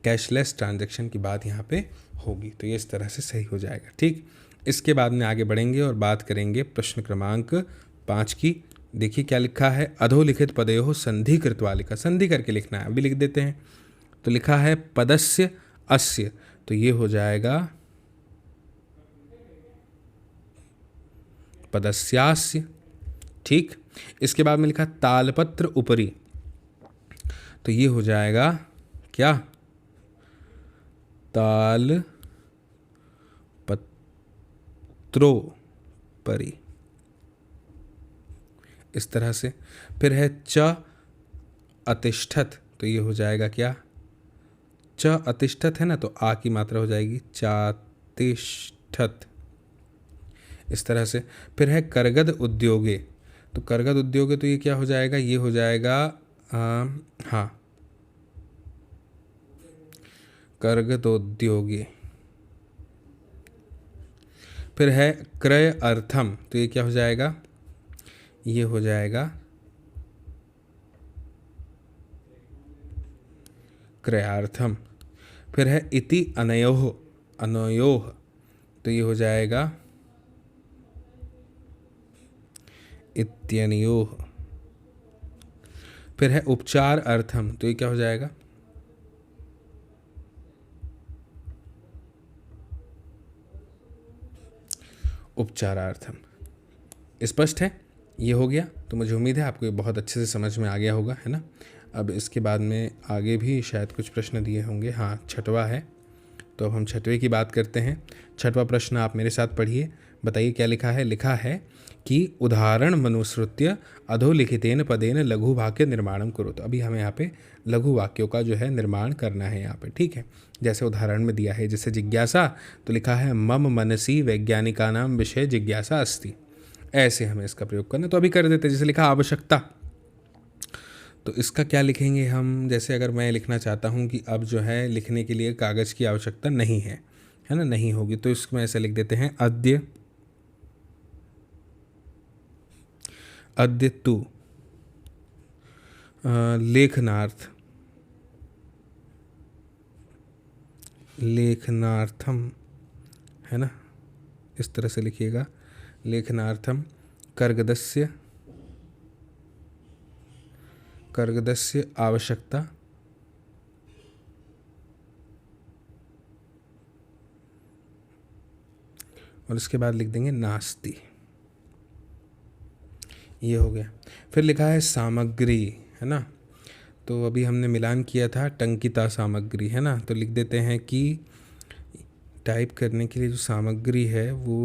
कैशलेस ट्रांजैक्शन की बात यहाँ पे होगी, तो ये इस तरह से सही हो जाएगा, ठीक। इसके बाद में आगे बढ़ेंगे और बात करेंगे प्रश्न क्रमांक 5 की। देखिए क्या लिखा है, अधोलिखित पदयोः संधि कृत्वा लिखा, संधि करके लिखना है, अभी लिख देते हैं। तो लिखा है पदस्य अस्य, तो ये हो जाएगा पदस्यास्य, ठीक। इसके बाद में लिखा तालपत्र उपरि, तो ये हो जाएगा क्या, तालपत्रोपरि, इस तरह से। फिर है च अतिष्ठत, तो ये हो जाएगा क्या, च अतिष्ठत है ना, तो आ की मात्रा हो जाएगी चातिष्ठत, इस तरह से। फिर है करगद उद्योगे, तो करगद उद्योगे, तो ये क्या हो जाएगा, ये हो जाएगा हाँ करगदोद्योगे। फिर है क्रय अर्थम, तो ये क्या हो जाएगा, ये हो जाएगा क्रयार्थम। फिर है इति अनयोः, अनयोः, तो ये हो जाएगा इत्यनयोः। फिर है उपचार अर्थम, तो ये क्या हो जाएगा, उपचारार्थम। स्पष्ट है, ये हो गया। तो मुझे उम्मीद है आपको ये बहुत अच्छे से समझ में आ गया होगा, है ना। अब इसके बाद में आगे भी शायद कुछ प्रश्न दिए होंगे, हाँ छठवा है, तो अब हम छठवें की बात करते हैं। छठवां प्रश्न आप मेरे साथ पढ़िए, बताइए क्या लिखा है। लिखा है कि उदाहरण मनुसृत्य अधोलिखितेन पदेन लघु वाक्य निर्माणम करो, तो अभी हमें यहाँ पे लघु वाक्यों का जो है निर्माण करना है यहाँ पे, ठीक है। जैसे उदाहरण में दिया है, जैसे जिज्ञासा, तो लिखा है मम मनसी वैज्ञानिकानां विषय जिज्ञासा अस्ति, ऐसे हमें इसका प्रयोग करना। तो अभी कर देते, जैसे लिखा आवश्यकता, तो इसका क्या लिखेंगे हम, जैसे अगर मैं लिखना चाहता हूँ कि अब जो है लिखने के लिए कागज़ की आवश्यकता नहीं है, है ना, नहीं होगी, तो इसमें ऐसे लिख देते हैं अद्य, अद्य तु लेखनार्थ, लेखनार्थम, है ना, इस तरह से लिखिएगा, लेखनार्थम कर्गदस्य, कर्गदस्य आवश्यकता, और इसके बाद लिख देंगे नास्ति, ये हो गया। फिर लिखा है सामग्री, है ना, तो अभी हमने मिलान किया था टंकिता सामग्री, है ना, तो लिख देते हैं कि टाइप करने के लिए जो सामग्री है वो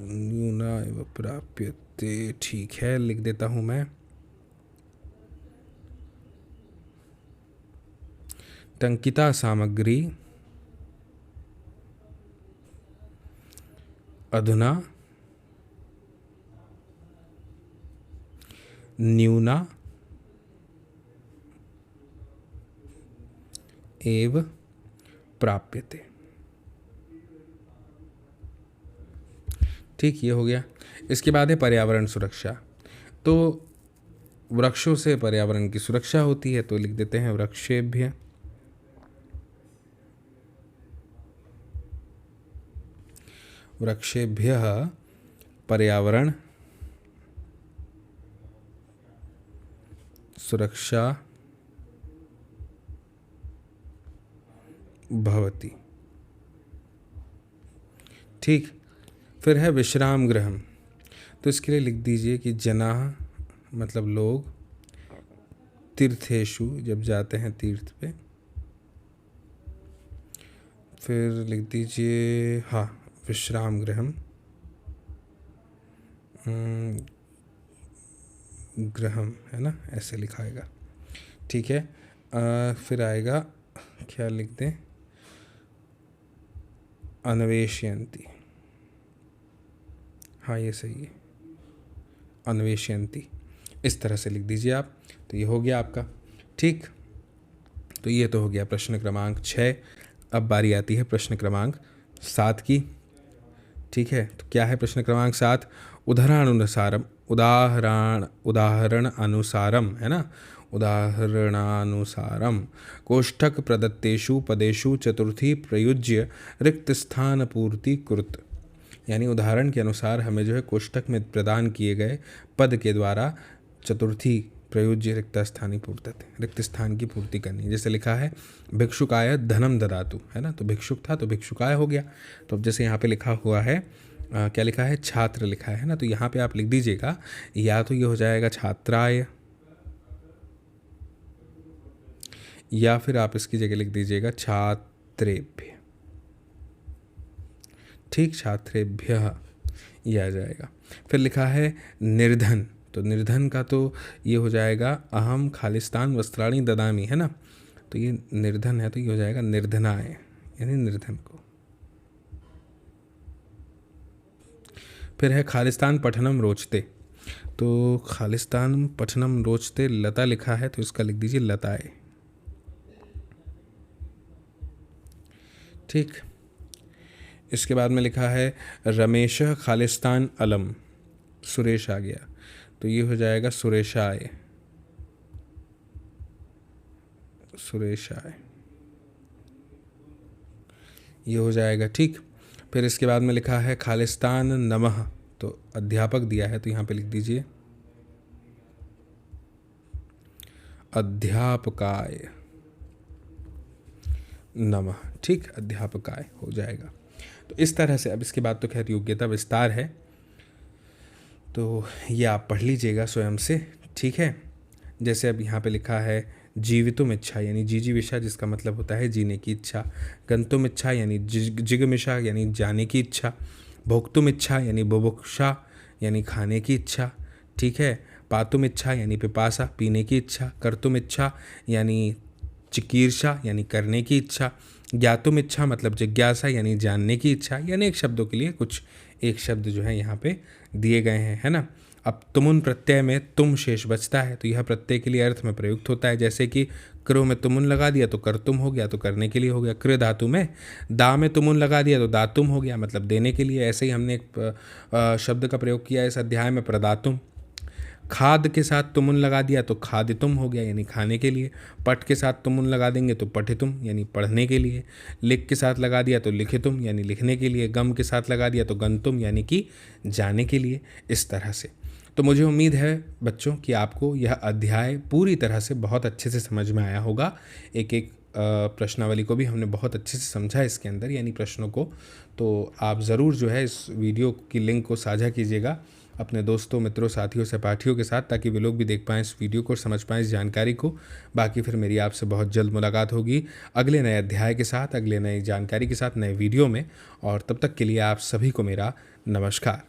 न्यूना एवं प्राप्यते, ठीक है, लिख देता हूँ मैं टंकिता सामग्री अधुना न्यूना एव प्राप्यते, ठीक, ये हो गया। इसके बाद है पर्यावरण सुरक्षा, तो वृक्षों से पर्यावरण की सुरक्षा होती है, तो लिख देते हैं वृक्षेभ्य, वृक्षेभ्यः पर्यावरण सुरक्षा भवति। ठीक, फिर है विश्राम गृहम, तो इसके लिए लिख दीजिए कि जनाः मतलब लोग, तीर्थेषु जब जाते हैं तीर्थ पे, फिर लिख दीजिए हाँ विश्राम गृहम, गृहम है ना, ऐसे लिखाएगा। ठीक है, फिर आएगा क्या लिख दें, अन्वेषयन्ति, हाँ ये सही है, अन्वेषयन्ति, इस तरह से लिख दीजिए आप। तो ये हो गया आपका। ठीक, तो ये तो हो गया प्रश्न क्रमांक 6। अब बारी आती है प्रश्न क्रमांक 7 की। ठीक है, तो क्या है प्रश्न क्रमांक 7? उदाहरणानुसारम, उदाहरण अनुसारम है ना, उदाहरणानुसारम कोष्ठक प्रदत्तेषु पदेषु चतुर्थी प्रयुज्य रिक्त स्थान पूर्ति कुरुत। यानी उदाहरण के अनुसार हमें जो है कोष्ठक में प्रदान किए गए पद के द्वारा चतुर्थी प्रयुज्य रिक्त स्थान की पूर्ति करनी। जैसे लिखा है भिक्षुकाय धनम ददातु, है ना, तो भिक्षुक था तो भिक्षुकाय हो गया। तो अब जैसे यहाँ पे लिखा हुआ है क्या लिखा है, छात्र लिखा है ना, तो यहाँ पे आप लिख दीजिएगा या तो ये हो जाएगा छात्राय, या फिर आप इसकी जगह लिख दीजिएगा छात्रेभ्य। ठीक, छात्रेभ्यः ये आ जाएगा। फिर लिखा है निर्धन, तो निर्धन का तो ये हो जाएगा अहम खालिस्तान वस्त्राणि ददामि, है ना, तो ये निर्धन है तो ये हो जाएगा निर्धनाय, यानी निर्धन को। फिर है खालिस्तान पठनम रोचते, तो खालिस्तान पठनम रोचते लता लिखा है तो इसका लिख दीजिए लताए। ठीक, इसके बाद में लिखा है रमेश खालिस्तान अलम, सुरेश आ गया तो ये हो जाएगा सुरेशाय, सुरेशाय ये हो जाएगा। ठीक, फिर इसके बाद में लिखा है खालिस्तान नमः, तो अध्यापक दिया है तो यहाँ पे लिख दीजिए अध्यापकाय नमः। ठीक, अध्यापकाय हो जाएगा। तो इस तरह से अब इसके बाद तो खैर योग्यता विस्तार है, तो ये आप पढ़ लीजिएगा स्वयं से। ठीक है, जैसे अब यहाँ पे लिखा है जीवितुम इच्छा, यानी जिजीविषा जिसका मतलब होता है जीने की इच्छा, गंतुम इच्छा यानी जिगमिषा यानी जाने की इच्छा, भोक्तुम इच्छा यानी बुभुक्षा यानी खाने की इच्छा। ठीक है, पातुम इच्छा यानी पिपासा पीने की इच्छा, कर्तुम इच्छा यानी चिकीर्षा यानी करने की इच्छा, ज्ञातुम इच्छा मतलब जिज्ञासा यानी जानने की इच्छा। यानी एक शब्दों के लिए कुछ एक शब्द जो है यहाँ पे दिए गए हैं, है ना। अब तुमुन प्रत्यय में तुम शेष बचता है तो यह प्रत्यय के लिए अर्थ में प्रयुक्त होता है। जैसे कि क्रो में तुमुन लगा दिया तो कर्तुम हो गया, तो करने के लिए हो गया। कृ धातु में दा में तुमुन लगा दिया तो दातुम हो गया, मतलब देने के लिए। ऐसे ही हमने एक शब्द का प्रयोग किया इस अध्याय में प्रदातुम। खाद के साथ तुमुन लगा दिया तो खादितुम हो गया, यानी खाने के लिए। पठ के साथ तुमुन लगा देंगे तो पठितुम यानी पढ़ने के लिए। लिख के साथ लगा दिया तो लिखितुम यानी लिखने के लिए। गम के साथ लगा दिया तो गंतुम यानी कि जाने के लिए। इस तरह से तो मुझे उम्मीद है बच्चों कि आपको यह अध्याय पूरी तरह से बहुत अच्छे से समझ में आया होगा। एक एक प्रश्नावली को भी हमने बहुत अच्छे से समझा इसके अंदर, यानी प्रश्नों को। तो आप ज़रूर जो है इस वीडियो की लिंक को साझा कीजिएगा अपने दोस्तों, मित्रों, साथियों, सहपाठियों के साथ, ताकि वे लोग भी देख पाएँ इस वीडियो को और समझ पाएँ इस जानकारी को। बाकी फिर मेरी आपसे बहुत जल्द मुलाकात होगी अगले नए अध्याय के साथ, अगले नई जानकारी के साथ, नए वीडियो में। और तब तक के लिए आप सभी को मेरा नमस्कार।